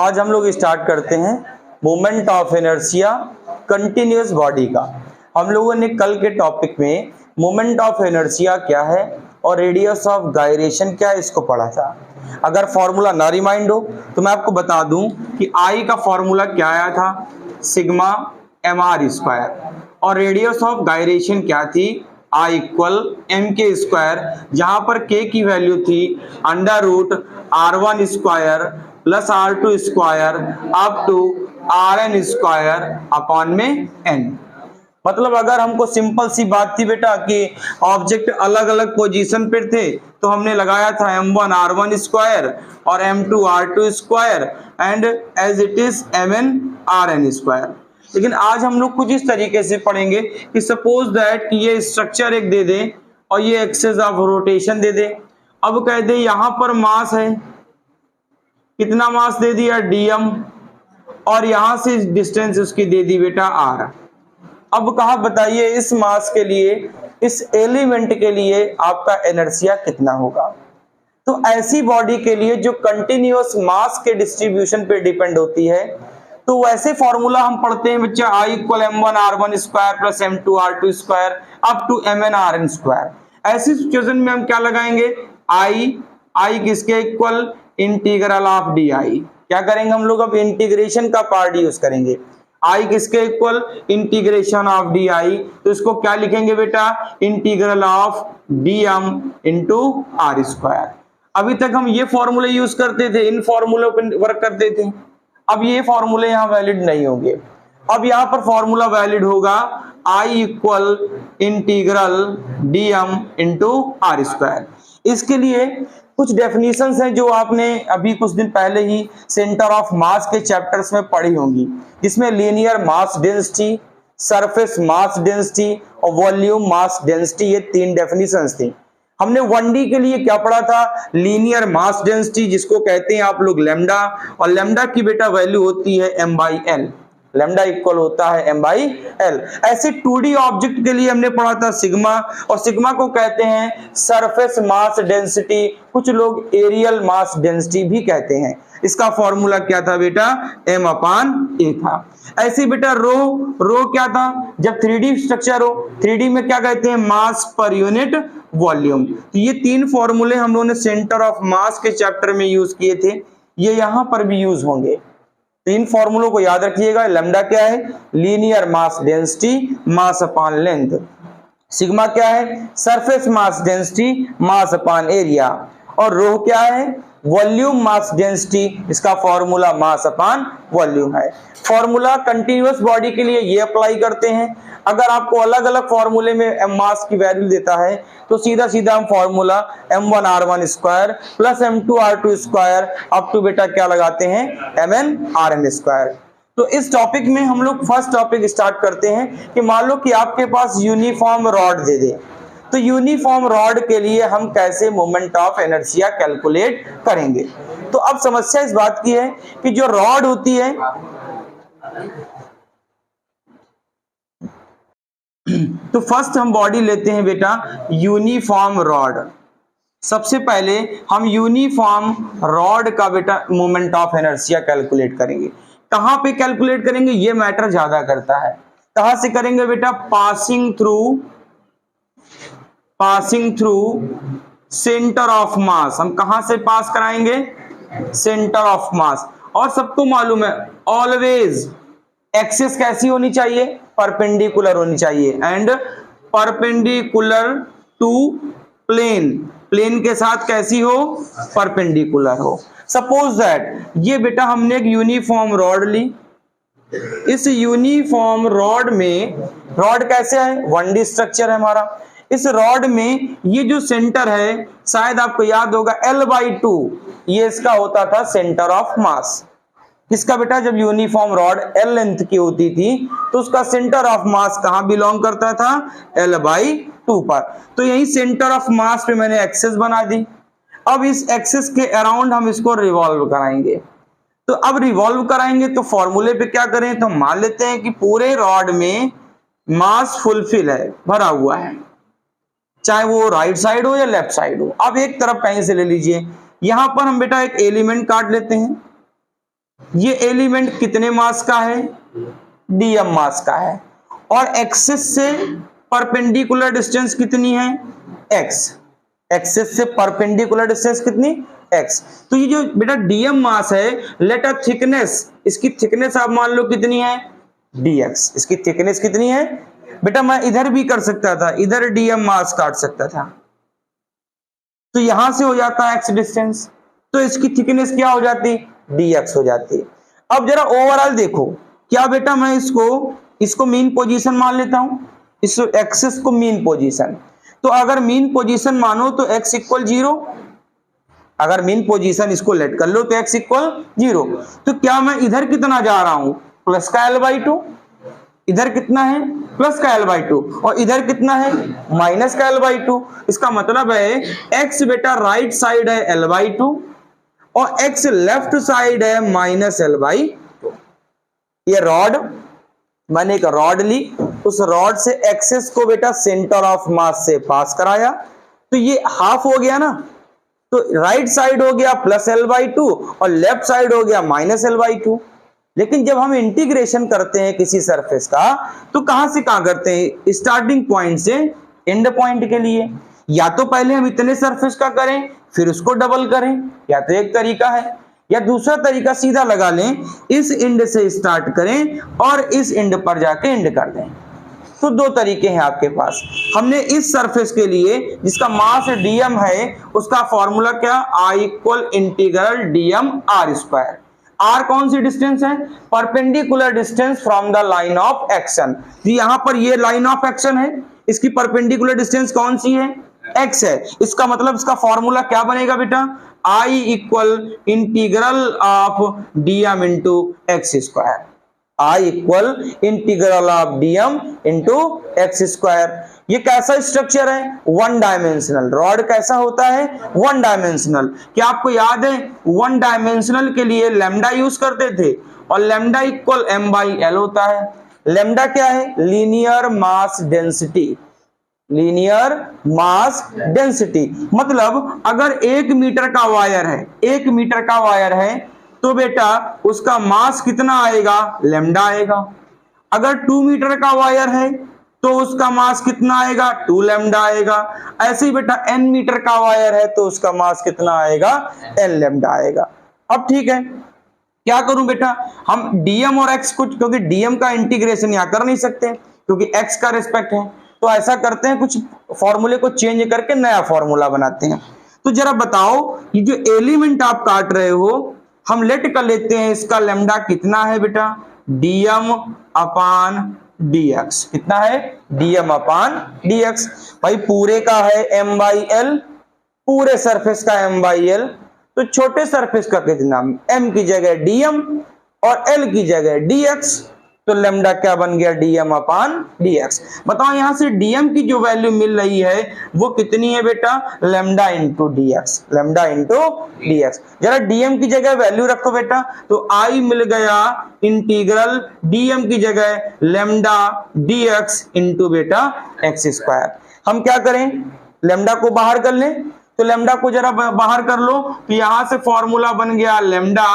आज हम लोग स्टार्ट करते हैं moment of inertia continuous body का। हम लोगों ने कल के टॉपिक में मोमेंट ऑफ इनर्शिया क्या है और रेडियस ऑफ गायरेशन क्या है इसको पढ़ा था। अगर फॉर्मूला ना रिमाइंड हो तो मैं आपको बता दूं कि आई का फॉर्मूला क्या आया था, सिग्मा mr स्क्वायर, और रेडियस ऑफ गायरेशन क्या थी, I equal M k square, जहां पर k की वैल्यू थी √r1 square plus r2 square up to rn square upon में n। मतलब अगर हमको सिंपल सी बात थी बेटा कि ऑब्जेक्ट अलग अलग पोजीशन पर थे तो हमने लगाया था m1 r1 स्क्वायर और m2 r2 square and as it is mn rn square. लेकिन आज हम लोग कुछ इस तरीके से पढ़ेंगे कि सपोज दैट ये स्ट्रक्चर एक दे दे और ये एक्सेस ऑफ रोटेशन दे दे। अब कह दे यहां पर मास है, कितना मास दे दिया dm, और यहां से डिस्टेंस उसकी दे दी बेटा r। अब कहा बताइए इस मास के लिए, इस एलिमेंट के लिए आपका इनर्शिया कितना होगा। तो ऐसी बॉडी के लिए जो कंटिन्यूअस मास के डिस्ट्रीब्यूशन पे डिपेंड होती है तो वैसे फॉर्मूला हम पढ़ते हैं बच्चा I equal m1 r1 square plus m2 r2 square up to mn rn square. ऐसी सिचुएशन में हम क्या लगाएंगे, I किसके इक्वल इंटीग्रल ऑफ डी। क्या करेंगे हम लोग, अब इंटीग्रेशन का पार्ट यूज करेंगे। I किसके इक्वल इंटीग्रेशन ऑफ डी, तो इसको क्या लिखेंगे बेटा, integral of dm into r square. अभी तक हम ये फॉर्मूले यूज करते थे, इन फॉर्मूलों पर वर्क करते थे। अब ये फॉर्मूले यहाँ वैलिड नहीं होंगे। अब यहाँ पर फॉर्मूला वैलिड होगा I equal integral dm into r square. इसके लिए कुछ डेफिनेशंस हैं जो आपने अभी कुछ दिन पहले ही सेंटर ऑफ मास के चैप्टर्स में पढ़ी होंगी, जिसमें linear mass density, surface mass density और वॉल्यूम मास डेंसिटी, ये 3 डेफिनेशंस थी। हमने 1D के लिए क्या पढ़ा था, लीनियर मास डेंसिटी जिसको कहते हैं आप लोग लैम्डा, और लैम्डा की बेटा वैल्यू होती है m/l, लैम्डा इक्वल होता है m/l। ऐसे 2D ऑब्जेक्ट के लिए हमने पढ़ा था सिग्मा, और सिग्मा को कहते हैं सरफेस मास डेंसिटी, कुछ लोग एरियल मास डेंसिटी भी कहते हैं। इसका फॉर्मूला क्या था बेटा, m/a था। ऐसे बेटा रो क्या था, जब 3D स्ट्रक्चर हो, 3D में क्या कहते हैं, मास पर यूनिट वॉल्यूम। तो ये 3 फॉर्मूले हम लोगों ने सेंटर ऑफ मास के चैप्टर में यूज किए थे, ये यहां पर भी यूज होंगे। 3 फॉर्मूलों को याद रखिएगा। लैम्डा क्या है, linear mass density mass upon length. Sigma क्या है, surface mass density mass upon area. और रो क्या है, वॉल्यूम मास डेंसिटी, इसका फॉर्मूला मास अपॉन वॉल्यूम है। फॉर्मूला कंटिन्यूअस बॉडी के लिए ये अप्लाई करते हैं। अगर आपको अलग अलग फॉर्मूले में मास की वैल्यू देता है तो सीधा सीधा हम formula m1 r1 square plus m2 r2 square up to बेटा क्या लगाते हैं, mn rn स्क्वायर। तो इस टॉपिक में हम लोग फर्स्ट टॉपिक स्टार्ट करते हैं कि मान लो कि आपके पास यूनिफॉर्म रॉड दे दे, तो यूनिफॉर्म रॉड के लिए हम कैसे मोमेंट ऑफ इनर्शिया कैलकुलेट करेंगे। तो अब समस्या इस बात की है कि जो रॉड होती है, तो फर्स्ट हम बॉडी लेते हैं बेटा यूनिफॉर्म रॉड। सबसे पहले हम यूनिफॉर्म रॉड का बेटा मोमेंट ऑफ इनर्शिया कैलकुलेट करेंगे। कहां पे कैलकुलेट करेंगे, ये मैटर ज्यादा करता है। कहां से करेंगे बेटा, पासिंग थ्रू सेंटर ऑफ मास। हम कहां से पास कराएंगे, सेंटर ऑफ मास। और सबको मालूम है ऑलवेज एक्सिस कैसी होनी चाहिए, परपेंडिकुलर होनी चाहिए, and perpendicular to plane, plane के साथ कैसी हो, परपेंडिकुलर हो। सपोज दैट ये बेटा हमने एक यूनिफॉर्म रॉड ली। इस यूनिफॉर्म रॉड में, रॉड कैसे है, 1D स्ट्रक्चर है हमारा। इस रॉड में ये जो सेंटर है, शायद आपको याद होगा L/2, ये इसका होता था सेंटर ऑफ मास। किसका बेटा, जब यूनिफॉर्म रॉड L लेंथ की होती थी तो उसका सेंटर ऑफ मास कहां बिलोंग करता था, L/2 पर। तो यही सेंटर ऑफ मास पे मैंने एक्सेस बना दी। अब इस एक्सेस के अराउंड हम इसको रिवॉल्व कराएंगे। तो अब रिवॉल्व कराएंगे तो फॉर्मूले पे क्या करें, तो मान लेते हैं कि पूरे रॉड में मास फुलफिल है, भरा हुआ है, चाहे वो राइट साइड हो या लेफ्ट साइड हो। अब एक तरफ कहीं से ले लीजिए, यहां पर हम बेटा एक एलिमेंट काट लेते हैं। ये एलिमेंट कितने मास का है, dm मास का है, और एक्सिस से परपेंडिकुलर डिस्टेंस कितनी है, x, एक्सिस से परपेंडिकुलर डिस्टेंस कितनी, x। तो ये जो बेटा dm मास है, लेट अ थिकनेस, इसकी थिकनेस आप मान लो कितनी है, dx, इसकी थिकनेस कितनी है बेटा, मैं इधर भी कर सकता था, इधर dm मास काट सकता था, तो यहां से हो जाता है x डिस्टेंस, तो इसकी थिकनेस क्या हो जाती, dx हो जाती। अब जरा ओवरऑल देखो, क्या बेटा मैं इसको मीन पोजीशन मान लेता हूं, इस एक्सिस को मीन पोजीशन, तो अगर मीन पोजीशन मानो तो x इक्वल 0, अगर मीन पोजीशन इसको लेट कर लो तो x इक्वल 0, तो क्या मैं इधर कितना जा रहा हूं, प्लस का l/2, इधर कितना है प्लस का l/2, और इधर कितना है माइनस का l/2। इसका मतलब है x बेटा राइट साइड है l/2 और x लेफ्ट साइड है माइनस l/2। ये रॉड, मैंने एक रॉड ली, उस रॉड से एक्सेस को बेटा सेंटर ऑफ मास से पास कराया, तो ये हाफ हो गया ना, तो राइट साइड हो गया प्लस l/2 और लेफ्ट साइड हो गया माइनस l/2। लेकिन जब हम इंटीग्रेशन करते हैं किसी सरफेस का, तो कहां से कहां करते हैं, स्टार्टिंग पॉइंट से एंड पॉइंट के लिए, या तो पहले हम इतने सरफेस का करें फिर उसको डबल करें, या तो एक तरीका है, या दूसरा तरीका सीधा लगा लें, इस एंड से स्टार्ट करें और इस एंड पर जाके एंड कर दें। तो दो तरीके हैं आपके पास। हमने इस सरफेस के लिए जिसका मास dm है, उसका फॉर्मूला क्या, I equal integral dm r square. r कौन सी डिस्टेंस है, perpendicular distance from the line of action. तो यहां पर ये लाइन ऑफ एक्शन है, इसकी परपेंडिकुलर डिस्टेंस कौन सी है, x है। इसका मतलब इसका फॉर्मूला क्या बनेगा बेटा, I equal integral of dm into x square, I equal integral of dm into x square. ये कैसा स्ट्रक्चर है, वन डायमेंशनल। रॉड कैसा होता है, वन डायमेंशनल। क्या आपको याद है वन डायमेंशनल के लिए लैम्डा यूज करते थे, और लैम्डा इक्वल m/l होता है। लैम्डा क्या है, linear mass density, linear mass density. मतलब अगर 1 मीटर का वायर है, 1 मीटर का वायर है, तो बेटा उसका मास कितना आएगा, लैम्डा आएगा। अगर 2 मीटर का वायर है तो उसका मास कितना आएगा, 2 लैम्डा आएगा। ऐसे ही बेटा n मीटर का वायर है तो उसका मास कितना आएगा, n लैम्डा आएगा। अब ठीक है, क्या करूं बेटा, हम dm और x को, क्योंकि dm का इंटीग्रेशन यहां कर नहीं सकते क्योंकि x का रिस्पेक्ट है, तो ऐसा करते हैं कुछ फॉर्मूले को चेंज करके नया फॉर्मूला बनाते हैं। तो जरा बताओ, ये जो एलिमेंट आप काट रहे हो, हम लेट कर लेते हैं इसका लैम्डा कितना है बेटा, dm अपान dx। कितना है, dm अपान dx। भाई पूरे का है m/l, पूरे सरफेस का m/l, तो छोटे सरफेस का कितना, m की जगह dm और l की जगह dx, तो लैम्डा क्या बन गया, dm अपान dx। बताओ यहां से dm की जो वैल्यू मिल रही है वो कितनी है बेटा, lambda into dx, lambda into dx। जरा dm की जगह वैल्यू रखो बेटा, तो I मिल गया इंटीग्रल dm की जगह लैम्डा dx इंटू बेटा एक्स स्क्वायर। हम क्या करें, लैम्डा को बाहर कर लें, तो लैम्डा को जरा बाहर कर लो, तो यहां से फॉर्मूला बन गया lambda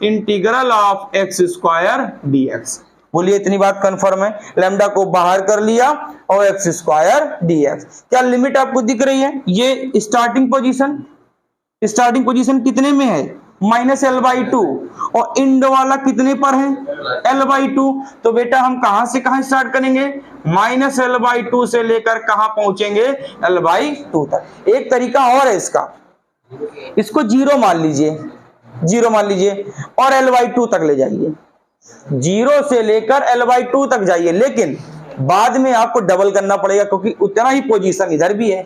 integral of x square dx। बोलिए इतनी बात कंफर्म है, लैम्डा को बाहर कर लिया और एक्स स्क्वायर dx। क्या लिमिट आपको दिख रही है, ये स्टार्टिंग पोजीशन कितने में है, माइनस l/2, और इंड वाला कितने पर है, l/2। तो बेटा हम कहां से कहां स्टार्ट करेंगे, माइनस l/2 से लेकर कहां पहुंचेंगे, l/2 तक। एक तरीका और है इसका, इसको 0 मान लीजिए, 0 मान लीजिए और l/2 तक ले जाइए, 0 से लेकर l/2 तक जाइए, लेकिन बाद में आपको डबल करना पड़ेगा क्योंकि उतना ही पोजीशन इधर भी है।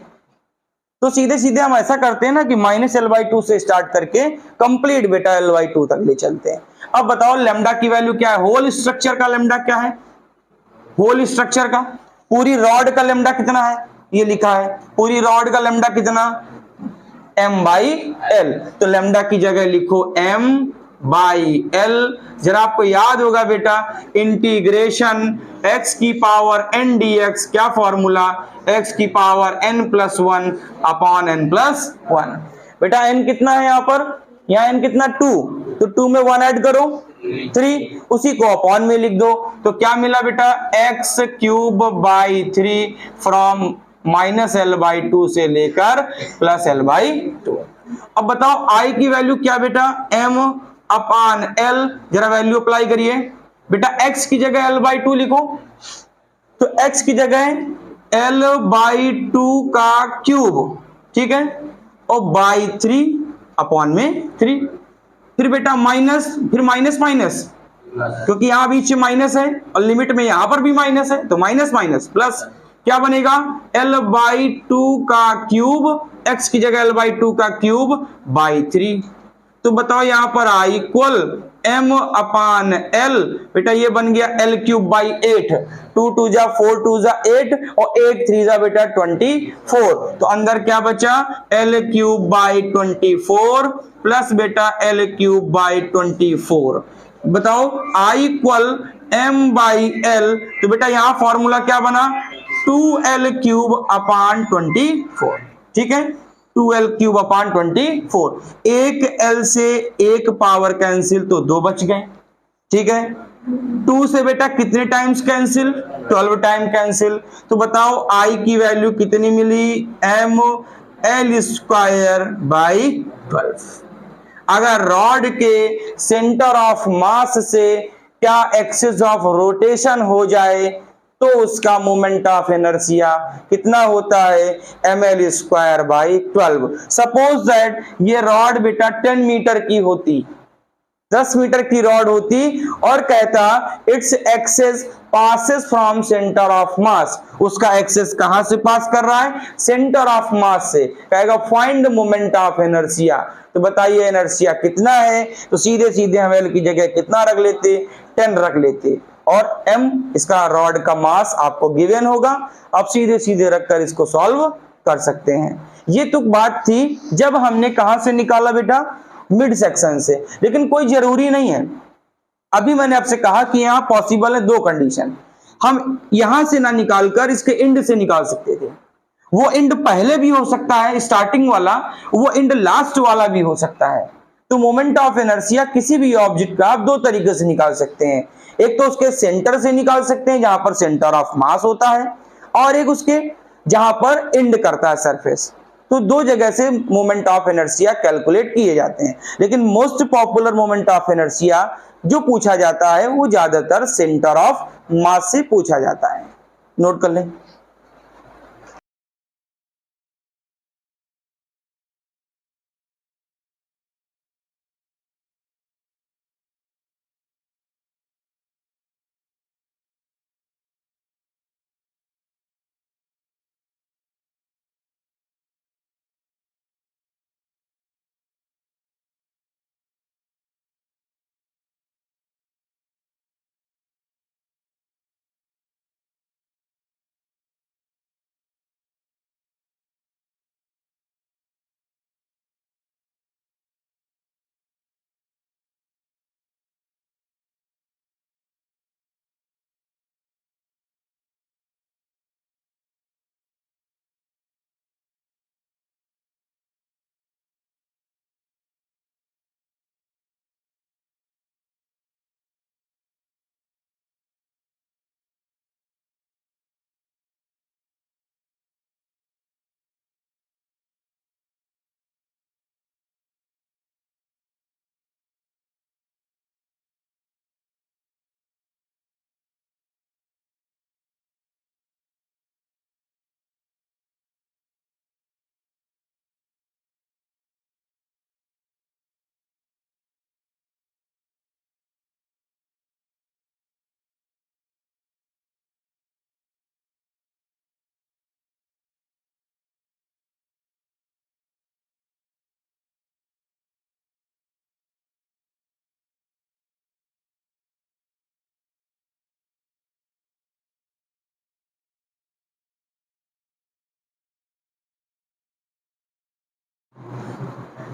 तो सीधे सीधे हम ऐसा करते हैं ना कि माइनस l/2 से स्टार्ट करके कंप्लीट बेटा l/2 तक ले चलते हैं। अब बताओ लैम्डा की वैल्यू क्या है, होल स्ट्रक्चर का लैम्डा क्या है, होल स्ट्रक्चर का, पूरी रॉड का लैम्डा कितना है, ये लिखा है, पूरी रॉड का लैम्डा कितना, m/l। तो लैम्डा की जगह लिखो m/l। जरा आपको याद होगा बेटा इंटीग्रेशन x की पावर n dx, क्या फॉर्मूला, x की पावर n+1 अपॉन n+1। बेटा n कितना है यहाँ पर, यहाँ n कितना 2, तो 2 में 1 ऐड करो 3, उसी को अपॉन में लिख दो। तो क्या मिला बेटा, x cube by 3 from -l/2 से लेकर +l/2। अब बताओ आई की वैल्यू क्या बेटा, m अपान l, जरा वैल्यू अप्लाई करिए बेटा। x की जगह l/2 लिखो, तो x की जगह l/2 का क्यूब, ठीक है, और बाई 3 अपॉन में 3। फिर बेटा माइनस, फिर माइनस माइनस, क्योंकि यहां बीच में माइनस है और लिमिट में यहां पर भी माइनस है, तो माइनस माइनस प्लस, क्या बनेगा, l/2 का क्यूब, x की जगह l/2 का क्यूब बाई 3। तो बताओ यहां पर I equal m upon l, बेटा ये बन गया l क्यूब बाई 8, 2 2 जा 4 2 जा 8 और 8 3 जा बेटा 24। तो अंदर क्या बचा, l क्यूब बाई 24 प्लस बेटा l क्यूब बाई 24। बताओ i equal m by l, तो बेटा यहां फॉर्मूला क्या बना, 2l क्यूब अपान 24, ठीक है, 2l क्यूब अपान 24। एक l से एक पावर कैंसिल, तो 2 बच गए, ठीक है। 2 से बेटा कितने टाइम्स कैंसिल, 12 टाइम कैंसिल। तो बताओ i की वैल्यू कितनी मिली, m l स्क्वायर बाई 12। अगर रॉड के सेंटर ऑफ मास से क्या एक्सिस ऑफ रोटेशन हो जाए तो उसका मोमेंट ऑफ इनर्शिया कितना होता है, ml square by 12। Suppose that ये रॉड बेटा 10 मीटर की होती, 10 मीटर की रॉड होती और कहता its axis passes from centre of मास, उसका एक्सेस कहां से पास कर रहा है, सेंटर ऑफ मास से, कहेगा फाइंड मोमेंट ऑफ इनर्शिया। तो बताइए इनर्शिया कितना है, तो सीधे सीधे हम एल की जगह कितना रख लेते, 10 रख लेते, और m इसका रॉड का मास आपको गिवन होगा। अब सीधे सीधे रखकर इसको सॉल्व कर सकते हैं। ये तो बात थी जब हमने कहां से निकाला बेटा, मिड सेक्शन से, लेकिन कोई जरूरी नहीं है। अभी मैंने आपसे कहा कि यहां पॉसिबल है 2 कंडीशन, हम यहां से ना निकालकर इसके एंड से निकाल सकते थे। वो एंड पहले भी हो सकता है स्टार्टिंग वाला, वो एंड लास्ट वाला भी हो सकता है। तो मोमेंट ऑफ इनर्शिया किसी भी ऑब्जेक्ट का आप 2 तरीके से निकाल सकते हैं, एक तो उसके सेंटर से निकाल सकते हैं जहां पर सेंटर ऑफ मास होता है, और एक उसके जहां पर एंड करता है सरफेस। तो 2 जगह से मोमेंट ऑफ इनर्शिया कैलकुलेट किए जाते हैं, लेकिन most popular moment of inertia जो पूछा जाता है वो ज्यादातर सेंटर ऑफ मास से पूछा जाता है। नोट कर लें।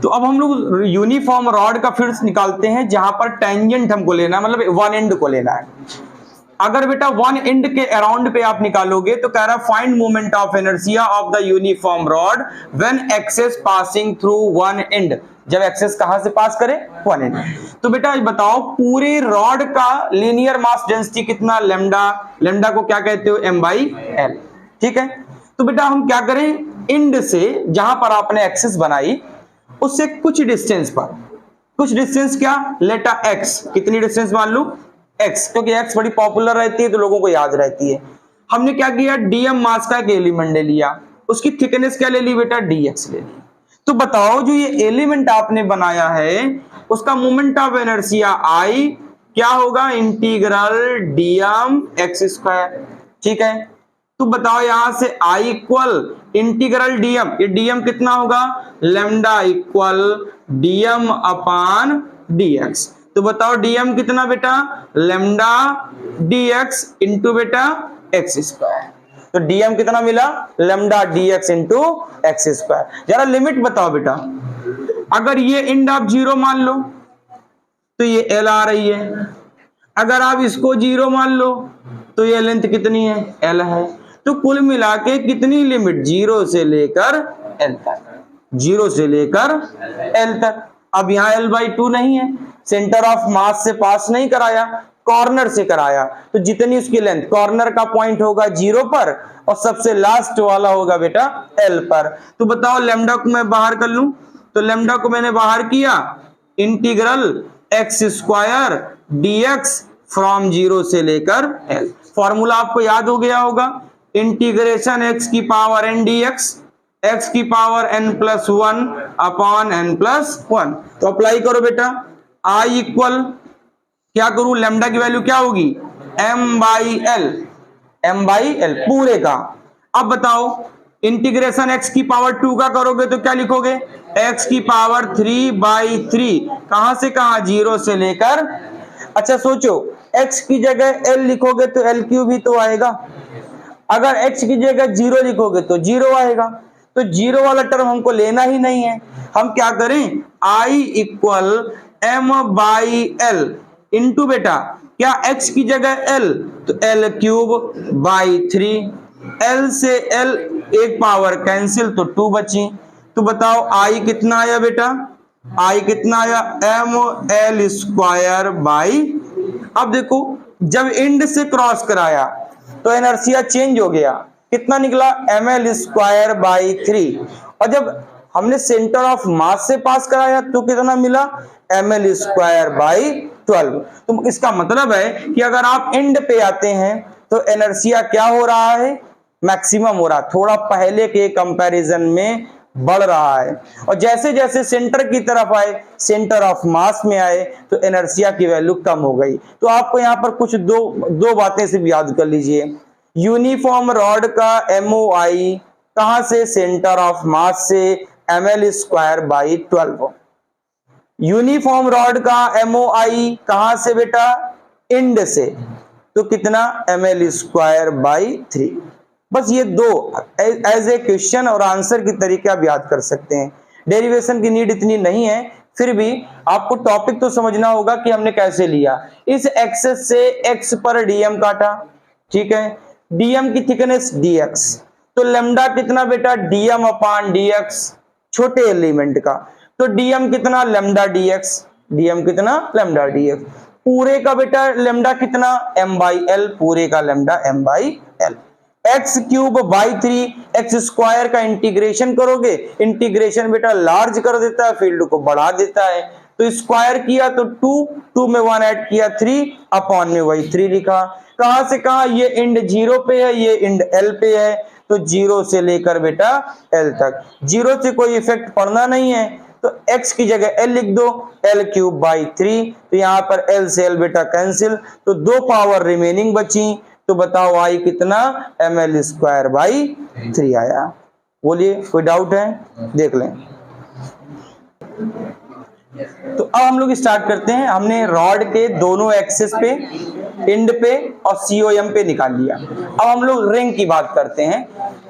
तो अब हम लोग यूनिफॉर्म रॉड का फिर निकालते हैं जहां पर टेंजेंट हमको लेना है, मतलब 1 एंड को लेना है। अगर बेटा 1 एंड के अराउंड पे आप निकालोगे तो कह रहा है find moment of inertia of the uniform rod when axis passing through 1 end. जब एक्सेस कहां से पास करे, 1 एंड। तो बेटा बताओ पूरे रॉड का लीनियर मास डेंसिटी कितना, लेमडा, लेमडा को क्या कहते हो, m/l, ठीक है। तो बेटा हम क्या करें, इंड से जहां पर आपने एक्सेस बनाई उससे कुछ डिस्टेंस पर, कुछ डिस्टेंस क्या, लेटा x, कितनी डिस्टेंस मान लू x, क्योंकि x बड़ी पॉपुलर रहती है तो लोगों को याद रहती है। हमने क्या किया, dm मास का एक एलिमेंट ले लिया, उसकी थिकनेस क्या ले ली बेटा, dx ले ली। तो बताओ जो ये एलिमेंट आपने बनाया है उसका मोमेंट ऑफ इनर्शिया I क्या होगा, इंटीग्रल dm x², ठीक है। तो बताओ यहां से I इक्वल इंटीग्रल dm, ये dm कितना होगा, लेमडा इक्वल dm अपान dx। तो बताओ dm कितना बेटा, लेमडा dx इंटू बेटा x²। तो dm कितना मिला, लेमडा dx इंटू x²। जरा लिमिट बताओ बेटा, अगर ये इंड आप 0 मान लो तो ये l आ रही है, अगर आप इसको 0 मान लो तो ये लेंथ कितनी है, l है। तो कुल मिला के कितनी लिमिट, 0 से लेकर l तक, 0 से लेकर l तक। अब यहाँ l/2 नहीं है, सेंटर ऑफ मास से पास नहीं कराया, कॉर्नर से कराया, तो जितनी उसकी लेंथ, कॉर्नर का पॉइंट होगा 0 पर और सबसे लास्ट वाला होगा बेटा l पर। तो बताओ लेमडा को मैं बाहर कर लूं, तो लेमडा को मैंने बाहर किया, इंटीग्रल x² dx फ्रॉम 0 से लेकर l। फॉर्मूला आपको याद हो गया होगा, इंटीग्रेशन x की पावर n dx, x की पावर n+1 अपॉन n+1। तो अप्लाई करो बेटा, I इक्वल क्या करूं, लेमडा की वैल्यू क्या होगी, m/l, m/l पूरे का। अब बताओ इंटीग्रेशन x की पावर 2 का करोगे तो क्या लिखोगे, x की पावर 3/3, कहां से कहां, 0 से लेकर। अच्छा सोचो, x की जगह l लिखोगे तो l³ ही तो आएगा, अगर x की जगह 0 लिखोगे तो 0 आएगा, तो 0 वाला टर्म हमको लेना ही नहीं है। हम क्या करें, I इक्वल m/l इंटू बेटा क्या, x की जगह l तो l³/3, l से l एक पावर कैंसिल तो 2 बची। तो बताओ I कितना आया बेटा, I कितना आया, ml²/। अब देखो जब इंड से क्रॉस कराया तो इनर्शिया चेंज हो गया, कितना निकला, ml²/3, और जब हमने सेंटर ऑफ मास से पास कराया तो कितना मिला, ml²/12। तो इसका मतलब है कि अगर आप एंड पे आते हैं तो इनर्शिया क्या हो रहा है, मैक्सिमम हो रहा, थोड़ा पहले के कंपैरिजन में बढ़ रहा है, और जैसे जैसे सेंटर की तरफ आए, सेंटर ऑफ मास में आए तो इनर्शिया की वैल्यू कम हो गई। तो आपको यहाँ पर कुछ दो बातें सिर्फ याद कर लीजिए, यूनिफॉर्म रॉड का MOI कहां से, सेंटर ऑफ मास से, ml²/12। यूनिफॉर्म रॉड का MOI कहां से बेटा, इंड से, तो कितना, ml²/3। बस ये दो एज ए क्वेश्चन और आंसर की तरीके आप याद कर सकते हैं, डेरिवेशन की नीड इतनी नहीं है, फिर भी आपको टॉपिक तो समझना होगा कि हमने कैसे लिया। इस एक्सेस से x पर dm काटा, ठीक है, dm की थिकनेस dx, तो लेमडा कितना बेटा, dm अपान dx, छोटे एलिमेंट का, तो dm कितना, लेमडा dx, dm कितना, लेमडा dx, पूरे का बेटा लेमडा कितना, m/l, पूरे का लेमडा m/l। x³/3, x² का इंटीग्रेशन करोगे, इंटीग्रेशन बेटा लार्ज कर देता है, फील्ड को बढ़ा देता है, तो स्क्वायर किया तो 2 में 1 ऐड किया 3 अपॉन में वही 3 लिखा। कहां से कहां, ये इंड 0 पे है, ये इंड l पे है, तो 0 से लेकर बेटा l तक, 0 से कोई इफेक्ट पड़ना नहीं है, तो x की जगह l लिख दो, l³/3, तो यहाँ पर l से l बेटा कैंसिल, तो 2 पावर रिमेनिंग बची। तो बताओ I कितना, ml²/3 आया। बोलिए कोई डाउट है, देख लें। तो अब हम लोग स्टार्ट करते हैं। हमने रॉड के दोनों एक्सिस पे, इंड पे और COM पे निकाल लिया। अब हम लोग रिंग की बात करते हैं।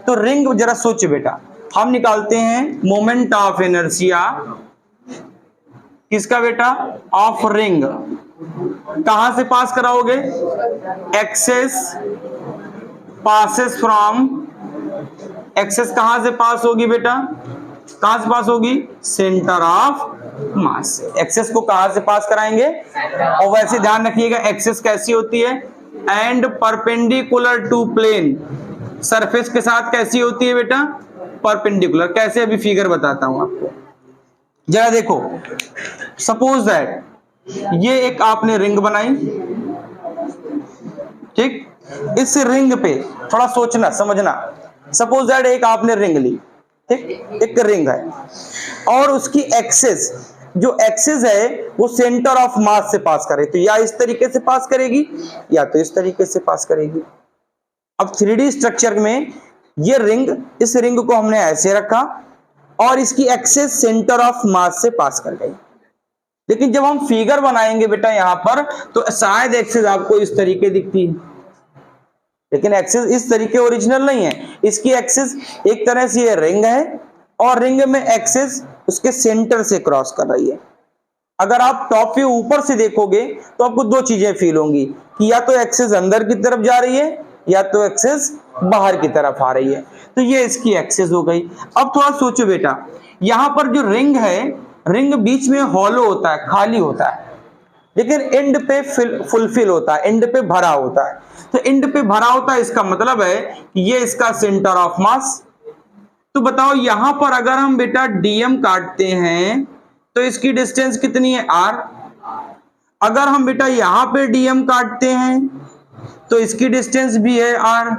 तो रिंग जरा सोच बेटा, हम निकालते हैं मोमेंट ऑफ इनर्शिया किसका बेटा, ऑफ रिंग, कहां से पास कराओगे, एक्सेस पासेस फ्रॉम, एक्सेस कहां से पास होगी बेटा, कहां से पास होगी, सेंटर ऑफ मास से। एक्सेस को कहां से पास कराएंगे, और वैसे ध्यान रखिएगा एक्सेस कैसी होती है, and perpendicular to plane, surface के साथ कैसी होती है बेटा, परपेंडिकुलर। कैसे, अभी फिगर बताता हूं आपको, जरा देखो। सपोज दैट ये एक आपने रिंग बनाई, ठीक, इस रिंग पे थोड़ा सोचना समझना। सपोज दैट एक आपने रिंग ली, ठीक, एक रिंग है, और उसकी एक्सिस, जो एक्सिस है वो सेंटर ऑफ मास से पास करे, तो या इस तरीके से पास करेगी या तो इस तरीके से पास करेगी। अब 3D स्ट्रक्चर में ये रिंग, इस रिंग को हमने ऐसे रखा और इसकी एक्सिस सेंटर ऑफ मास से पास कर गई। लेकिन जब हम फिगर बनाएंगे बेटा यहां पर, तो शायद एक्सिस आपको इस तरीके दिखती है, लेकिन एक्सिस इस तरीके ओरिजिनल नहीं है। इसकी एक्सिस एक तरह से ये रिंग है और रिंग में एक्सिस उसके सेंटर से क्रॉस कर रही है। अगर आप टॉप व्यू ऊपर से देखोगे तो आपको दो चीजें फील होंगी कि या तो एक्सिस अंदर की तरफ जा रही है या तो एक्सिस बाहर की तरफ आ रही है। तो ये इसकी एक्सिस हो गई। अब थोड़ा सोचो बेटा, यहां पर जो रिंग है, रिंग बीच में हॉलो होता है, खाली होता है, लेकिन एंड पे फुलफिल होता है, एंड पे भरा होता है। तो एंड पे भरा होता है, इसका मतलब है कि ये इसका सेंटर ऑफ मास। तो बताओ यहां पर अगर हम बेटा डीएम काटते हैं तो इसकी डिस्टेंस कितनी है, आर। अगर हम बेटा यहां पे डीएम काटते हैं तो इसकी डिस्टेंस भी है आर।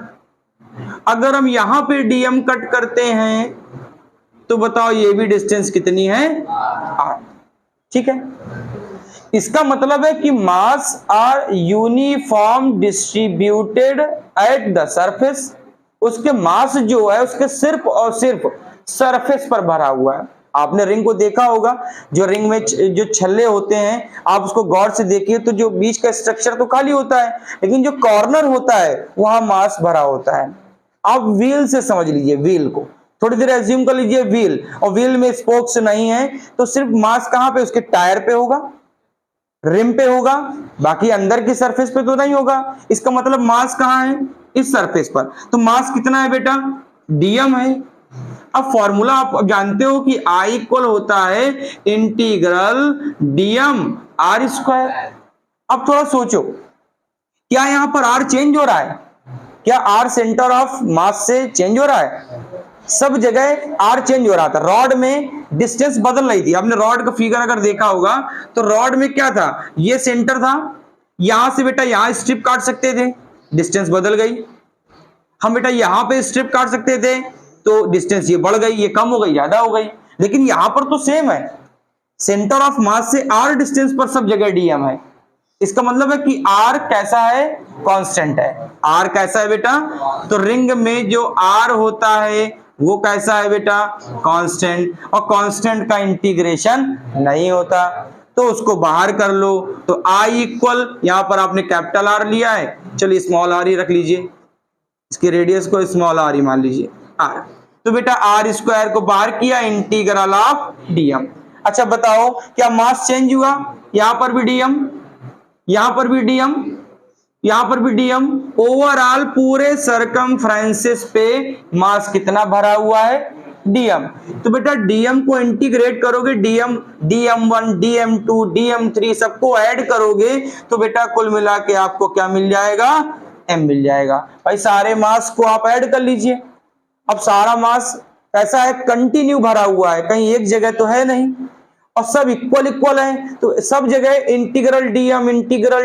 अगर हम यहां पे डीएम कट करते हैं तो बताओ ये भी डिस्टेंस कितनी है, आर। ठीक है, इसका मतलब है कि mass are uniform distributed at the surface. उसके मास जो है उसके सिर्फ और सिर्फ सरफेस पर भरा हुआ है। आपने रिंग को देखा होगा, जो रिंग में जो छल्ले होते हैं, आप उसको गौर से देखिए तो जो बीच का स्ट्रक्चर तो खाली होता है, लेकिन जो कॉर्नर होता है वहां मास भरा होता है। आप व्हील से समझ लीजिए, व्हील को थोड़ी देर एज्यूम कर लीजिए व्हील, और व्हील में स्पोक्स नहीं है, तो सिर्फ मास कहां पे, उसके टायर पे होगा, रिम पे होगा, बाकी अंदर की सरफेस पे तो नहीं होगा। इसका मतलब मास कहां है, इस सरफेस पर। तो मास कितना है बेटा, डीएम है। अब फॉर्मूला आप जानते हो कि I इक्वल होता है इंटीग्रल डीएम आर स्क्वायर। अब थोड़ा सोचो, क्या यहां पर R चेंज हो रहा है, क्या R सेंटर ऑफ मास से चेंज हो रहा है? सब जगह R चेंज हो रहा था। रॉड में डिस्टेंस बदल रही थी। आपने रॉड का फिगर अगर देखा होगा तो रॉड में क्या था, ये सेंटर था, यहां से बेटा यहां स्ट्रिप काट सकते थे, डिस्टेंस बदल गई। हम बेटा यहां पे स्ट्रिप काट सकते थे तो डिस्टेंस ये बढ़ गई, ये कम हो गई, ज्यादा हो गई। लेकिन यहां पर तो सेम है, सेंटर ऑफ मास से R डिस्टेंस पर सब जगह डीएम है। इसका मतलब है कि R कैसा है, कांस्टेंट है। R कैसा है बेटा, तो रिंग में जो R होता है वो कैसा है बेटा, कांस्टेंट। और कांस्टेंट का इंटीग्रेशन नहीं होता, तो उसको बाहर कर लो। तो I इक्वल, यहां पर आपने कैपिटल R लिया है, चलिए स्मॉल r ही रख लीजिए, इसकी रेडियस को स्मॉल r ही मान लीजिए, R। तो बेटा आर स्क्वायर को बाहर किया, इंटीग्रल ऑफ डीएम। अच्छा बताओ, क्या मास चेंज हुआ, यहां पर भी डीएम, यहां पर भी डीएम, यहां पर भी डीएम। ओवरऑल पूरे सरकमफ्रेंसेस पे मास कितना भरा हुआ है, डीएम। तो बेटा डीएम को इंटीग्रेट करोगे, डीएम, डीएम1, डीएम2, डीएम3 सबको ऐड करोगे तो बेटा कुल मिला के आपको क्या मिल जाएगा, एम मिल जाएगा। भाई सारे मास को आप ऐड कर लीजिए। अब सारा मास ऐसा है, कंटिन्यू भरा हुआ है, कहीं एक जगह तो है नहीं, और सब इक्वल इक्वल है, तो सब जगह इंटीग्रल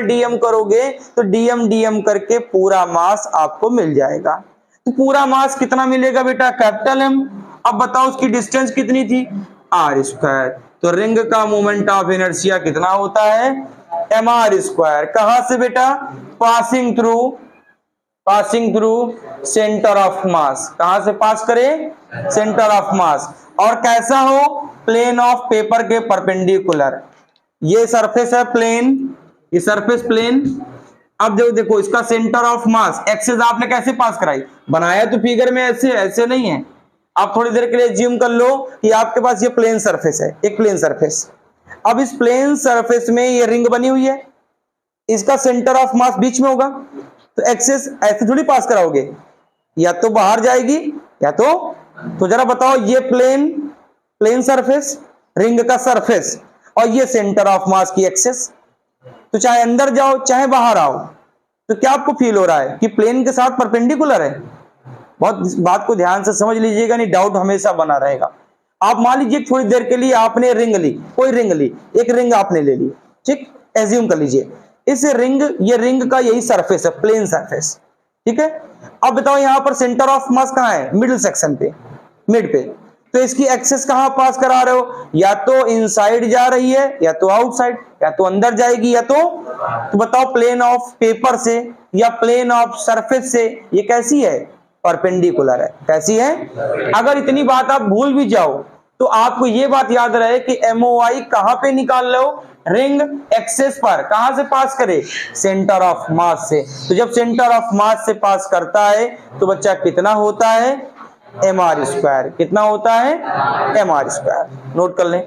डीएम करोगे तो डीएम डीएम करके पूरा मास आपको मिल जाएगा। तो पूरा मास कितना मिलेगा बेटा, कैपिटल एम। अब बताओ उसकी डिस्टेंस कितनी थी, आर स्क्वायर। तो रिंग का मोमेंट ऑफ इनर्शिया कितना होता है, एम आर स्क्वायर। कहां से बेटा, पासिंग थ्रू सेंटर ऑफ मास। कहां से पास करें, सेंटर ऑफ मास। और कैसा हो, प्लेन ऑफ पेपर के परपेंडिकुलर। ये सरफेस है प्लेन, ये सरफेस प्लेन। अब जो देखो इसका सेंटर ऑफ मास, एक्सिस आपने कैसे पास कराई, बनाया तो फिगर में ऐसे, ऐसे नहीं है। आप थोड़ी देर के लिए ज्यूम कर लो कि आपके पास ये प्लेन सरफेस है, एक प्लेन सरफेस। अब इस प्लेन सरफेस में ये रिंग बनी हुई है, इसका सेंटर ऑफ मास बीच में होगा, तो एक्सिस ऐसे थोड़ी पास कराओगे, या तो बाहर जाएगी या तो जरा बताओ, ये प्लेन सरफेस, रिंग का सरफेस, और ये सेंटर ऑफ मास की एक्सिस। तो चाहे अंदर जाओ चाहे बाहर आओ, तो क्या आपको फील हो रहा है कि प्लेन के साथ परपेंडिकुलर है? बहुत बात को ध्यान से समझ लीजिएगा, नहीं डाउट हमेशा बना रहेगा। आप मान लीजिए थोड़ी देर के लिए आपने रिंग ली, कोई रिंग ली, एक रिंग आपने ले ली, ठीक, एज्यूम कर लीजिए इस रिंग, ये रिंग का यही सरफेस है, प्लेन सरफेस, ठीक है। अब बताओ यहाँ पर सेंटर ऑफ मास कहाँ है? मिडिल सेक्शन पे, मिड पे। तो इसकी एक्सेस कहां पास करा रहे हो? या तो इनसाइड जा रही है या तो आउटसाइड, या तो अंदर जाएगी या तो बताओ प्लेन ऑफ पेपर से या प्लेन ऑफ सरफेस से ये कैसी है? परपेंडिकुलर है। कैसी है? अगर इतनी बात आप भूल भी जाओ तो आपको ये बात याद रहे कि MOI कहां पे निकाल लो? रिंग एक्सेस पर। कहां से पास करे? सेंटर ऑफ मास से। तो जब सेंटर ऑफ मास से पास करता है तो बच्चा कितना होता है? mr²। कितना होता है? mr²। नोट कर लें।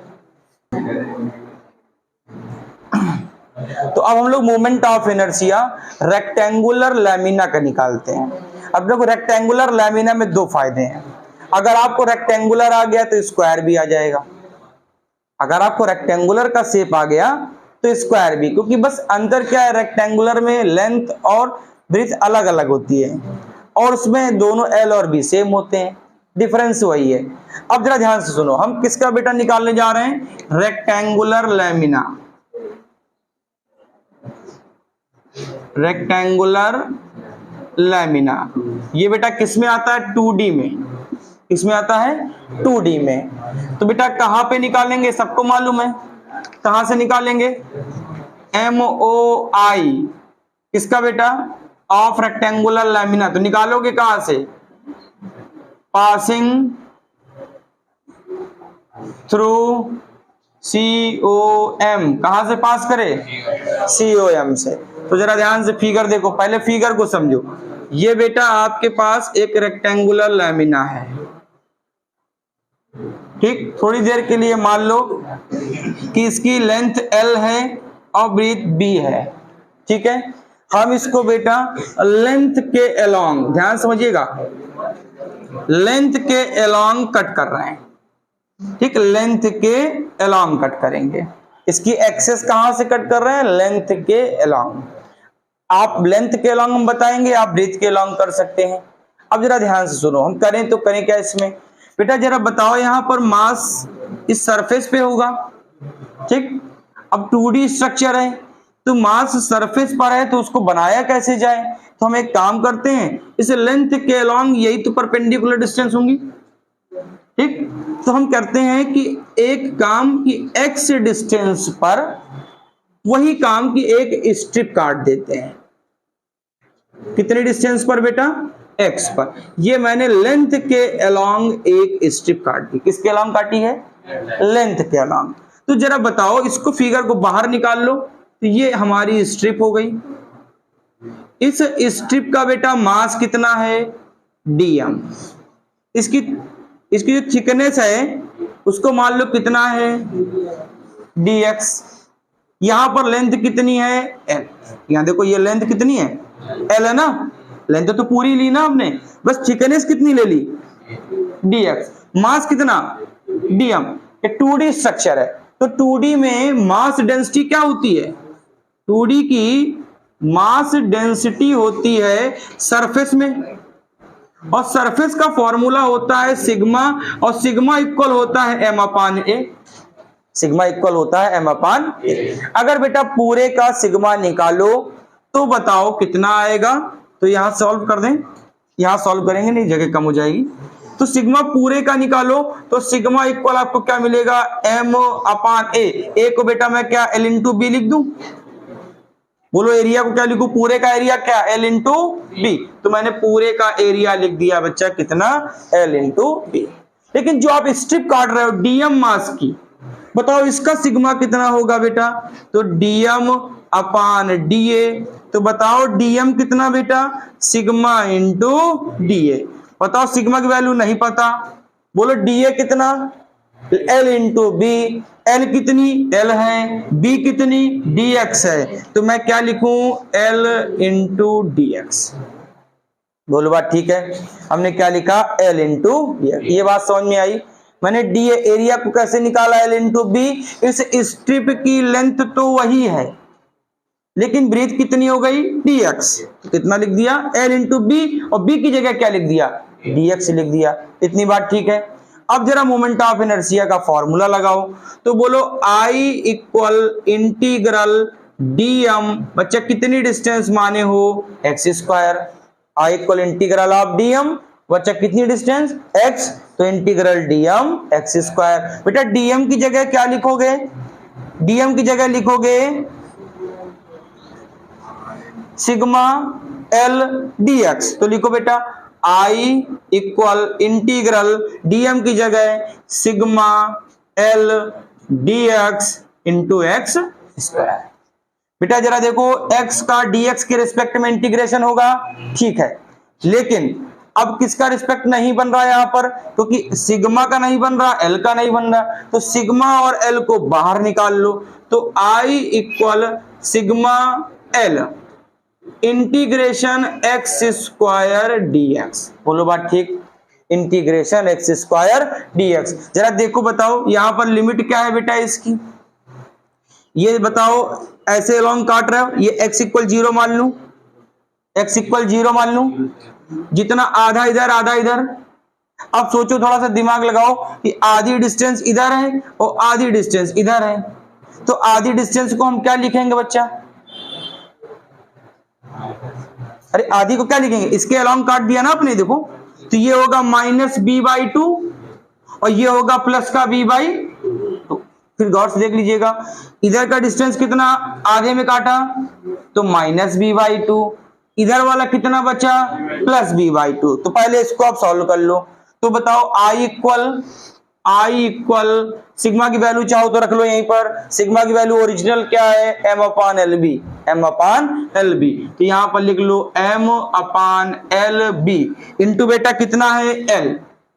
तो अब हम लोग moment of inertia rectangular lamina का निकालते हैं। अब देखो रेक्टेंगुलर लैमिना में दो फायदे हैं। अगर आपको रेक्टेंगुलर आ गया तो स्क्वायर भी आ जाएगा। अगर आपको रेक्टेंगुलर का शेप आ गया तो स्क्वायर भी, क्योंकि बस अंतर क्या है, रेक्टेंगुलर में लेंथ और ब्रेथ अलग अलग होती है और उसमें दोनों L और B सेम होते हैं, डिफरेंस वही है। अब जरा ध्यान से सुनो, हम किसका बेटा निकालने जा रहे हैं? Rectangular lamina. रेक्टेंगुलर लैमिना ये बेटा किस में आता है? 2D में। किसमें आता है? 2D में। तो बेटा कहां पे निकालेंगे? सबको मालूम है कहां से निकालेंगे? MOI किसका बेटा? Of rectangular lamina. तो निकालोगे कहां से? Passing through COM। कहां से पास करे? COM से। तो जरा ध्यान से फिगर देखो, पहले फिगर को समझो। ये बेटा आपके पास एक रेक्टेंगुलर लैमिना है, ठीक। थोड़ी देर के लिए मान लो कि इसकी लेंथ L है और ब्रीथ B है, ठीक है। हम इसको बेटा लेंथ के अलोंग, ध्यान समझिएगा, लेंथ के अलोंग कट कर रहे हैं, ठीक। लेंथ के अलोंग कट करेंगे। इसकी एक्सेस कहां से कट कर रहे हैं? लेंथ के अलोंग। आप लेंथ के अलोंग हम बताएंगे, आप ब्रीथ के अलोंग कर सकते हैं। अब जरा ध्यान से सुनो, हम करें तो करें क्या इसमें? बेटा जरा बताओ, यहां पर मास इस सरफेस पे होगा, ठीक। अब 2D स्ट्रक्चर है तो मास सरफेस पर है, तो उसको बनाया कैसे जाए? तो हम एक काम करते हैं, इस लेंथ के अलोंग यही तो परपेंडिकुलर डिस्टेंस होंगी, ठीक। तो हम करते हैं कि एक काम की x डिस्टेंस पर वही काम की एक स्ट्रिप काट देते हैं। कितने डिस्टेंस पर बेटा? x पर। ये मैंने लेंथ के अलोंग एक स्ट्रिप काट दी। किसके अलोंग काटी है? लेंथ के अलोंग। तो जरा बताओ, इसको फिगर को बाहर निकाल लो, तो ये हमारी स्ट्रिप हो गई। इस स्ट्रिप का बेटा मास कितना है? dm। इसकी जो थिकनेस है उसको मान लो कितना है? dx। यहां पर लेंथ कितनी है? l। यहां देखो ये लेंथ कितनी है? l है ना। लेंथ तो पूरी ली ना हमने, बस थिकनेस कितनी ले ली? dx। मास कितना? dm। ये 2D स्ट्रक्चर है, तो 2D में मास डेंसिटी क्या होती है? 2D की मास डेंसिटी होती है सरफेस में, और सरफेस का फॉर्मूला होता है सिग्मा, और सिग्मा इक्वल होता है m/a। सिग्मा इक्वल होता है m/a। अगर बेटा पूरे का सिग्मा निकालो तो बताओ कितना आएगा? तो यहां सॉल्व कर दें, यहां सॉल्व करेंगे नहीं, जगह कम हो जाएगी। तो सिग्मा पूरे का निकालो तो सिग्मा इक्वल आपको क्या मिलेगा? m/a। a को बेटा मैं क्या L × b लिख दूं? बोलो एरिया को क्या लिखूं? पूरे का एरिया क्या? L × b। तो मैंने पूरे का एरिया लिख दिया बच्चा, कितना? L × b। लेकिन जो आप स्ट्रिप काट रहे हो dm मास की, बताओ इसका सिग्मा कितना होगा बेटा? तो dm/da। तो बताओ dm कितना बेटा? Sigma × da। बताओ सिग्मा की वैल्यू नहीं पता, बोलो da कितना? L × b। L कितनी? L है। B कितनी? dx है। तो मैं क्या लिखूं? L × dx। बोलो बात ठीक है। हमने क्या लिखा? L × dx। ये बात समझ में आई? मैंने डी एरिया को कैसे निकाला, एल इंटू बी। इस स्ट्रिप की लेंथ तो वही है, लेकिन ब्रीथ कितनी हो गई, dx। तो कितना लिख दिया, l इंटू बी, और b की जगह क्या लिख दिया, dx लिख दिया। इतनी बात ठीक है। अब जरा मोमेंट ऑफ इनर्शिया का फॉर्मूला लगाओ, तो बोलो I इक्वल इंटीग्रल dm, बच्चा कितनी डिस्टेंस माने हो, x square. I equal integral of dm, बच्चा कितनी डिस्टेंस, x, तो इंटीग्रल dm x स्क्वायर। बेटा dm की जगह क्या लिखोगे, dm की जगह लिखोगे सिग्मा एल dx। तो लिखो बेटा I इक्वल इंटीग्रल dm की जगह sigma L dx into x square. बेटा जरा देखो, x का dx के रिस्पेक्ट में इंटीग्रेशन होगा, ठीक है, लेकिन अब किसका रिस्पेक्ट नहीं बन रहा है यहां पर, क्योंकि सिग्मा का नहीं बन रहा, एल का नहीं बन रहा, तो सिग्मा और एल को बाहर निकाल लो। तो I equal sigma L integration x square dx। बोलो बात ठीक, इंटीग्रेशन एक्स स्क्वायर dx। जरा देखो बताओ यहां पर लिमिट क्या है बेटा इसकी, ये बताओ, ऐसे लॉन्ग काट रहे हो, ये x इक्वल 0 मान लूं, x इक्वल 0 मान लूं, जितना आधा इधर आधा इधर। अब सोचो, थोड़ा सा दिमाग लगाओ कि आधी डिस्टेंस इधर है और आधी डिस्टेंस इधर है, तो आधी डिस्टेंस को हम क्या लिखेंगे बच्चा, अरे आधी को क्या लिखेंगे, इसके अलोंग काट दिया ना आपने, देखो, तो ये होगा माइनस बी बाई 2 और ये होगा प्लस का बी बाई 2। फिर गौर से देख लीजिएगा, इधर का डिस्टेंस कितना, आधे में काटा तो माइनस बी बाई 2, इधर वाला कितना बचा, प्लस बी बाई 2। तो पहले इसको आप सॉल्व कर लो। तो बताओ I इक्वल सिग्मा की वैल्यू चाहो तो रख लो यहीं पर, सिग्मा की वैल्यू ओरिजिनल क्या है, m अपान एल बी, m अपान एल बी। तो यहां पर लिख लो m अपान एल बी इंटू बेटा कितना है l,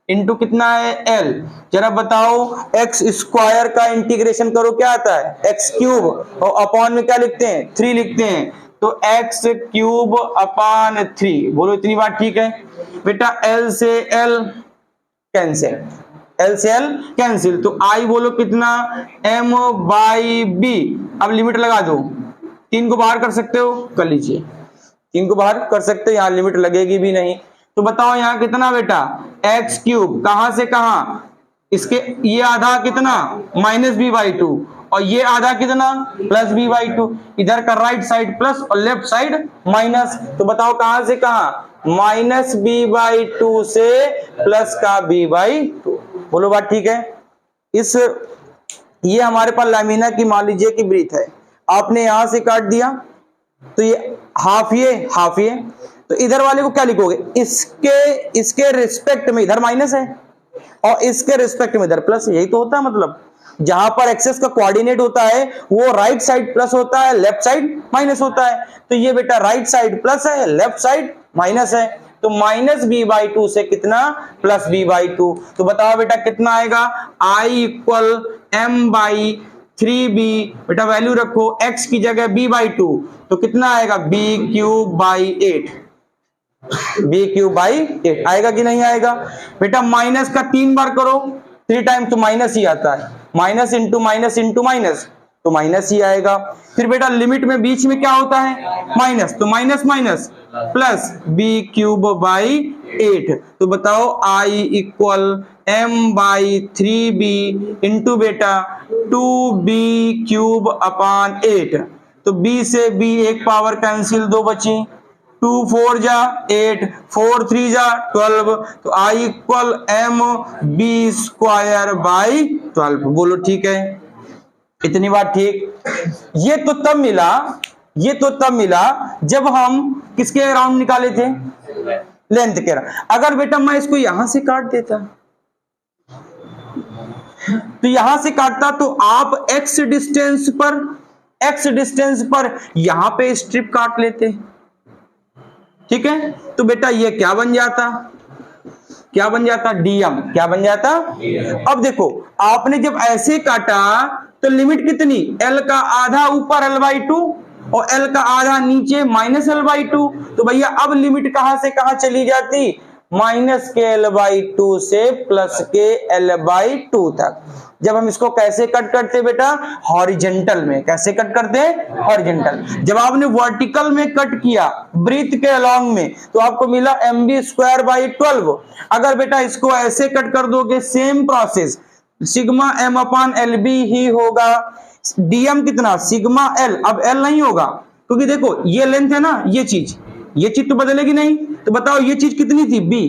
इंटू कितना है l। जरा बताओ x स्क्वायर का इंटीग्रेशन करो क्या आता है, x क्यूब, और अपॉन में क्या लिखते हैं, 3 लिखते हैं, तो x क्यूब अपान 3। बोलो इतनी बात ठीक है। बेटा l से l कैंसिल, एल से एल कैंसिल, तो आई बोलो कितना, m बाई बी। अब लिमिट लगा दो, 3 को बाहर कर सकते हो, कर लीजिए, 3 को बाहर कर सकते हो, यहां लिमिट लगेगी भी नहीं। तो बताओ यहां कितना बेटा, एक्स क्यूब, कहां से कहां, इसके ये आधा कितना, माइनस बी बाई 2, और ये आधा कितना, प्लस बी बाई 2। इधर का राइट साइड प्लस और लेफ्ट साइड माइनस, तो बताओ कहां से कहां, माइनस बी बाई 2 से प्लस का बी बाई 2। बोलो बात ठीक है। ये हमारे पास लामिना की मान लीजिए कि ब्रीथ है, आपने यहां से काट दिया तो ये हाफ ये, तो इधर वाले को क्या लिखोगे, इसके रिस्पेक्ट में इधर माइनस है और इसके रिस्पेक्ट में इधर प्लस। यही तो होता है, मतलब जहां पर एक्सेस का कोऑर्डिनेट होता है वो राइट साइड प्लस होता है, लेफ्ट साइड माइनस होता है। तो ये बेटा राइट साइड प्लस है, लेफ्ट साइड माइनस है, तो माइनस बी बाई 2 से कितना, प्लस बी बाई 2। तो बताओ बेटा कितना आएगा, I equal M by 3b। बेटा वैल्यू रखो, x की जगह b बाई 2, तो कितना आएगा, b cube by 8, b cube by 8 आएगा कि नहीं आएगा। बेटा माइनस का 3 बार करो, 3 टाइम तो माइनस ही आता है, minus into minus into minus, तो माइनस ही आएगा। फिर बेटा लिमिट में बीच में क्या होता है, माइनस, तो minus minus plus B cube by 8। तो बताओ I equal m by 3b into बेटा 2b क्यूब अपान 8। तो b से b एक पावर कैंसिल, 2 बची, 2 4 जा 8, 4 3 जा 12। तो I equal m b square by 12। बोलो ठीक है, इतनी बात ठीक। ये तो तब मिला जब हम किसके अराउंड निकाले थे, लेंथ के अराउंड। अगर बेटा मैं इसको यहां से काट देता, तो यहां से काटता तो आप x डिस्टेंस पर यहां पे स्ट्रिप काट लेते, ठीक है। तो बेटा ये क्या बन जाता, dm, क्या बन जाता। अब देखो आपने जब ऐसे काटा तो लिमिट कितनी, l का आधा ऊपर l बाई 2 और l का आधा नीचे माइनस l बाई 2। तो भैया अब लिमिट कहां से कहां चली जाती, माइनस के एल बाई टू से प्लस के एल बाई टू तक। जब हम इसको कैसे कट करते हैं बेटा, हॉरिजेंटल में। कैसे कट करते हैं, हॉरिजेंटल। जब आपने वर्टिकल में कट किया ब्रीथ के अलोंग में तो आपको मिला mb स्क्वायर बाई 12। अगर बेटा इसको ऐसे कट कर दोगे, सेम प्रोसेस, सिग्मा m अपान एल बी ही होगा। dm कितना, सिग्मा l, अब l नहीं होगा क्योंकि देखो ये लेंथ है ना, ये चीज तो बदलेगी नहीं। तो बताओ ये चीज कितनी थी, b,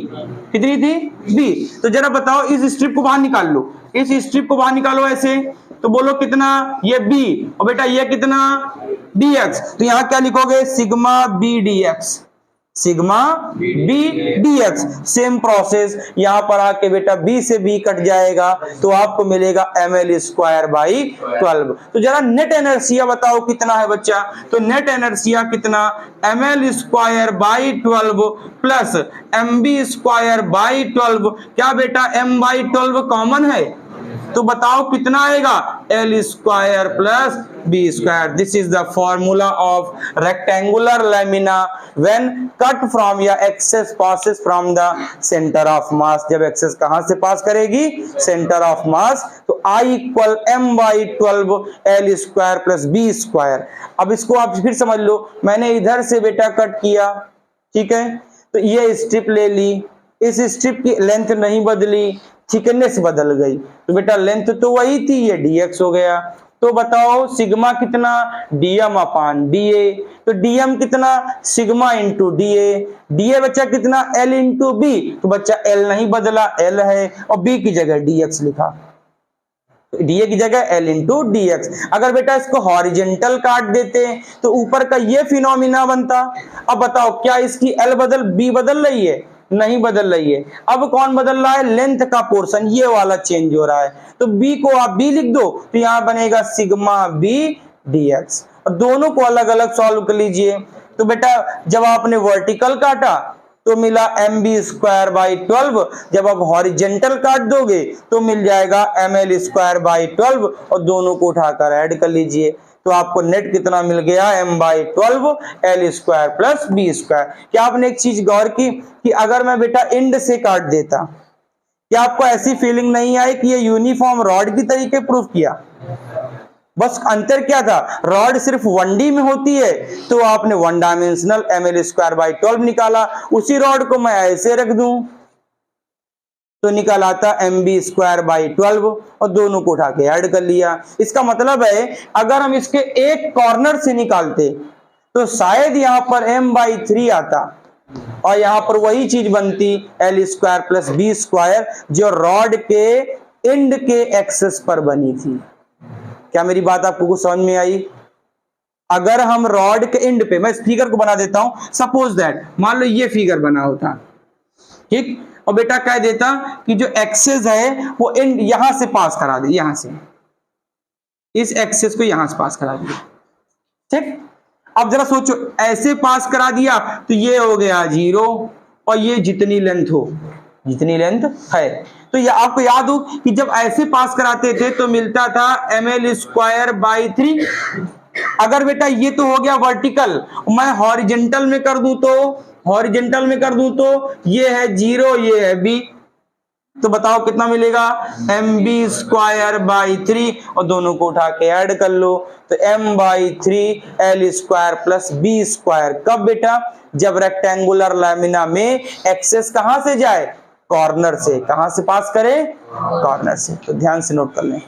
कितनी थी, b। तो जरा बताओ इस स्ट्रिप को बाहर निकाल लो, इस स्ट्रिप को बाहर निकालो ऐसे, तो बोलो कितना, ये b, और बेटा ये कितना, dx। तो यहां क्या लिखोगे, sigma b dx, sigma b dx। Same process यहां पर आके बेटा b से b कट जाएगा तो आपको मिलेगा ml स्क्वायर बाई 12। तो जरा नेट एनर्सिया बताओ कितना है बच्चा, तो नेट एनर्सिया कितना, ml square by 12 plus mb square by 12। क्या बेटा m बाई 12 कॉमन है, तो बताओ कितना आएगा, L square plus B square. This is the formula of rectangular lamina when cut from या axis passes from the centre of mass. जब axis कहां से पास करेगी, सेंटर ऑफ मास, तो I equal M by 12 L square plus B square. अब इसको आप फिर समझ लो, मैंने इधर से बेटा कट किया, ठीक है, तो ये स्ट्रिप ले ली, इस स्ट्रिप की लेंथ नहीं बदली, थिकनेस बदल गई, तो बेटा लेंथ तो वही थी, ये dx हो गया। तो बताओ सिग्मा कितना, dm अपान da। तो dm कितना, सिग्मा इंटू da बच्चा कितना, l इंटू b। तो बच्चा l नहीं बदला, l है, और b की जगह dx लिखा, da की जगह l इंटू dx। अगर बेटा इसको हॉरिजेंटल काट देते तो ऊपर का ये फिनोमिना बनता। अब बताओ क्या इसकी l b बदल रही है, नहीं बदल रही है। अब कौन बदल रहा है, लेंथ का पोर्शन, ये वाला चेंज हो रहा है। तो b को आप b लिख दो, तो यहां बनेगा सिग्मा b dx। और दोनों को अलग अलग सॉल्व कर लीजिए। तो बेटा जब आपने वर्टिकल काटा तो मिला mb स्क्वायर बाई 12, जब आप हॉरिजेंटल काट दोगे तो मिल जाएगा ml स्क्वायर बाई 12, और दोनों को उठाकर ऐड कर लीजिए तो आपको नेट कितना मिल गया, m by 12 L square plus B square. क्या आपने एक चीज गौर की कि अगर मैं बेटा इंड से काट देता, क्या आपको ऐसी फीलिंग नहीं आई कि ये यूनिफॉर्म रॉड की तरीके प्रूफ किया? बस अंतर क्या था, रॉड सिर्फ 1D में होती है तो आपने 1 डायमेंशनल ml स्क्वायर बाई 12 निकाला। उसी रॉड को मैं ऐसे रख दूं तो निकल आता mb स्क्वायर बाई 12, और दोनों को उठा के ऐड कर लिया। इसका मतलब है अगर हम इसके एक कॉर्नर से निकालते तो शायद यहां पर m बाई 3 आता और यहां पर वही चीज बनती L square plus B square जो रॉड के एंड के एक्सेस पर बनी थी। क्या मेरी बात आपको कुछ समझ में आई? अगर हम रॉड के एंड पे, मैं इस फिगर को बना देता हूं, सपोज दैट मान लो ये फिगर बना होता, ठीक, और बेटा कह देता कि जो एक्सेस है वो एंड यहां से पास करा दे, यहां से इस एक्सेस को यहां से पास करा दिया, ठीक। अब जरा सोचो ऐसे पास करा दिया तो ये हो गया 0, और ये जितनी लेंथ हो, जितनी लेंथ है, तो ये आपको याद हो कि जब ऐसे पास कराते थे तो मिलता था ml स्क्वायर बाई 3। अगर बेटा ये तो हो गया वर्टिकल, मैं हॉरिजेंटल में कर दूं तो ये है 0, ये है b, तो बताओ कितना मिलेगा, mb स्क्वायर बाई 3, और दोनों को उठा के ऐड कर लो तो m by 3 L square plus B square. कब बेटा, जब रेक्टेंगुलर लैमिना में एक्सेस कहां से जाए, कॉर्नर से। कहां से पास करे, कॉर्नर से। तो ध्यान से नोट कर लें।